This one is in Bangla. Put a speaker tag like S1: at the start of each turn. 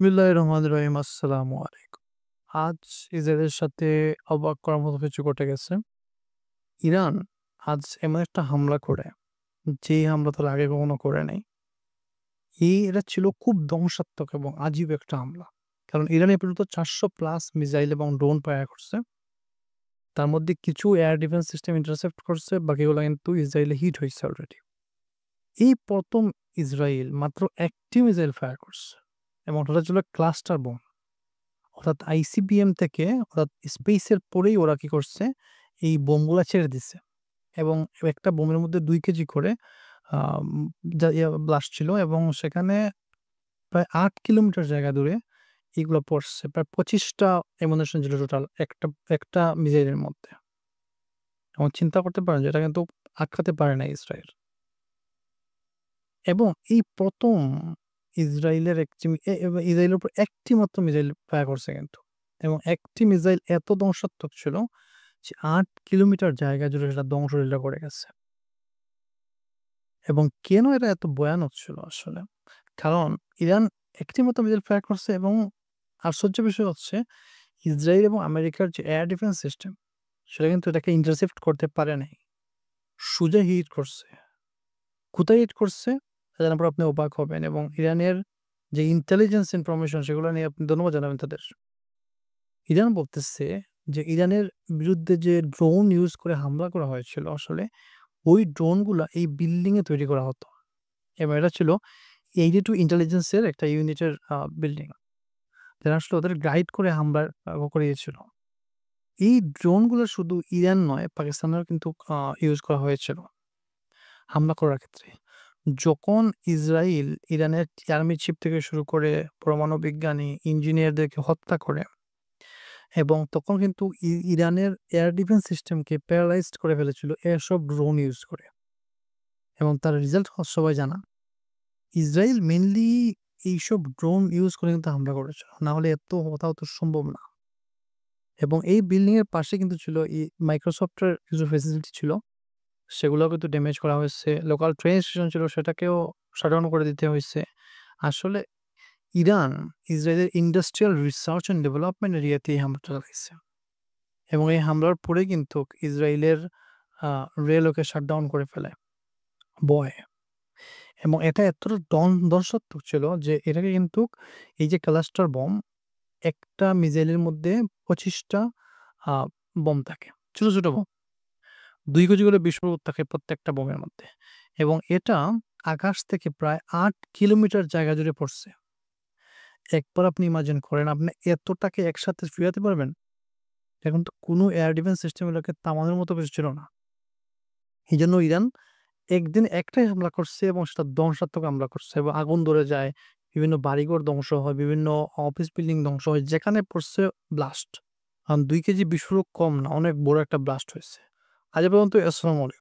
S1: বিসমিল্লাহির রহমানির রহিম। আসসালামু আলাইকুম। আজ ইসরায়েলের সাথে অবাক করার মতো কিছু ঘটে গেছে। ইরান আজ এমন একটা হামলা করে, যেই হামলা তারা আগে কখনো করে নাই। এটা ছিল খুব ধ্বংসাত্মক এবং আজীব একটা হামলা। কারণ ইরান এ পর্যন্ত ৪০০ প্লাস মিসাইল এবং ড্রোন ফায়ার করছে। তার মধ্যে কিছু এয়ার ডিফেন্স সিস্টেম ইন্টারসেপ্ট করছে, বাকিগুলো কিন্তু ইসরায়েলে হিট হইছে অলরেডি। এই ১ম ইসরায়েল মাত্র ১ টি মিসাইল ফায়ার করছে এবং ওটা ছিল ক্লাস্টার বোম। অর্থাৎ আইসিবিএম থেকে অর্থাৎ স্পেসের পরেই ওরা কি করছে, এই বোমগুলা ছেড়ে দিছে এবং একটা বোমের মধ্যে ২ কেজি করে আম যা ব্লাস্ট ছিল এবং সেখানে প্রায় ৮ কিলোমিটার জায়গা জুড়ে এগুলো পড়ছে। প্রায় ২৫ টা অ্যামুনিশন ছিল টোটাল একটা মিসাইলের মধ্যে। এবং চিন্তা করতে পারেন যে এটা কিন্তু আটকাতে পারে নাই ইসরায়েল। এবং এই ১ম ইসরায়েলের একটি ইসরায়েলের উপর একটি মাত্র মিসাইল ফায়ার করছে কিন্তু। এবং একটি মিসাইল এত ধ্বংসাত্মক ছিল যে ৮ কিলোমিটার জায়গা জুড়ে সেটা ধ্বংসলীলা করে গেছে। এবং কেন এটা এত ভয়ানক ছিল আসলে? কারণ ইরান একটি মাত্র মিসাইল ফায়ার করছে এবং আশ্চর্যের বিষয় হচ্ছে ইসরায়েল এবং আমেরিকার যে এয়ার ডিফেন্স সিস্টেম সেটা কিন্তু এটাকে ইন্টারসেপ্ট করতে পারে নাই। সোজা হিট করছে। কোথায় হিট করছে? জানার পর আপনি অবাক হবেন এবং ইরানের যে ইন্টেলিজেন্স ইনফরমেশন সেগুলো নিয়ে আপনি ধন্যবাদ জানাবেন তাদের। ইরান বলতেছে যে ইরানের বিরুদ্ধে যে ড্রোন ইউজ করে হামলা করা হয়েছিল আসলে ওই ড্রোনগুলা এই বিল্ডিং এ তৈরি করা হতো এবং এটা ছিল 82 ইন্টেলিজেন্স এর একটা ইউনিটের বিল্ডিং। যারা আসলে ওদের গাইড করে হামলা করিয়েছিল। এই ড্রোনগুলো শুধু ইরান নয়, পাকিস্তানেও কিন্তু ইউজ করা হয়েছিল হামলা করার ক্ষেত্রে। যখন ইসরাইল ইরানের আর্মি চিফ থেকে শুরু করে পরমাণু বিজ্ঞানী, ইঞ্জিনিয়ারদেরকে হত্যা করে এবং তখন কিন্তু ইরানের এয়ার ডিফেন্স সিস্টেমকে প্যারালাইজড করে ফেলেছিল এসব ড্রোন ইউজ করে। এবং তার রেজাল্ট সবাই জানা। ইসরাইল মেইনলি এইসব ড্রোন ইউজ করে কিন্তু হামলা করেছিল। না হলে এত হতাহত সম্ভব না। এবং এই বিল্ডিং এর পাশে কিন্তু ছিল মাইক্রোসফটের কিছু ফেসিলিটি ছিল। সেগুলোও কিন্তু ড্যামেজ করা হয়েছে। লোকাল ট্রেন স্টেশন ছিল সেটাকেও শাটডাউন করে দিতে হইছে। আসলে ইরান ইসরায়েলের ইন্ডাস্ট্রিয়াল রিসার্চ অ্যান্ড ডেভেলপমেন্ট এরিয়াতে এই হামলাটা চালাইছে। এবং এই হামলার পরেই কিন্তু ইসরায়েলের আ রেলওকে শাটডাউন করে ফেলে ভয়ে। এবং এটা এতটা দর্শাত্মক ছিল যে এটাকে কিন্তু এই যে ক্লাস্টার বম, একটা মিসাইলের মধ্যে ২৫ টা আ বম থাকে। ছোট, ছোট বম। ২ কেজি করে বিস্ফোরক থাকে প্রত্যেকটা বোমের মধ্যে। এবং এটা আকাশ থেকে প্রায় ৮ কিলোমিটার জায়গা জুড়ে পড়ছে। একবার আপনি ইমাজিন করেন আপনি এতটাকে একসাথে ফিরাতে পারবেন? এখন তো কোনো এয়ার ডিফেন্স সিস্টেম এগুলোকে থামানোর মতো কিছু ছিল না। এজন্য ইরান একদিন একটাই হামলা করছে এবং সেটা ধ্বংসাত্মক হামলা করছে এবং আগুন ধরে যায়। বিভিন্ন বাড়িঘর ধ্বংস হয়, বিভিন্ন অফিস বিল্ডিং ধ্বংস হয়। যেখানে পড়ছে ব্লাস্ট। ২ কেজি বিস্ফোরক কম না, অনেক বড় একটা ব্লাস্ট হয়েছে। আজ এ পর্যন্ত আসসালামু আলাইকুম।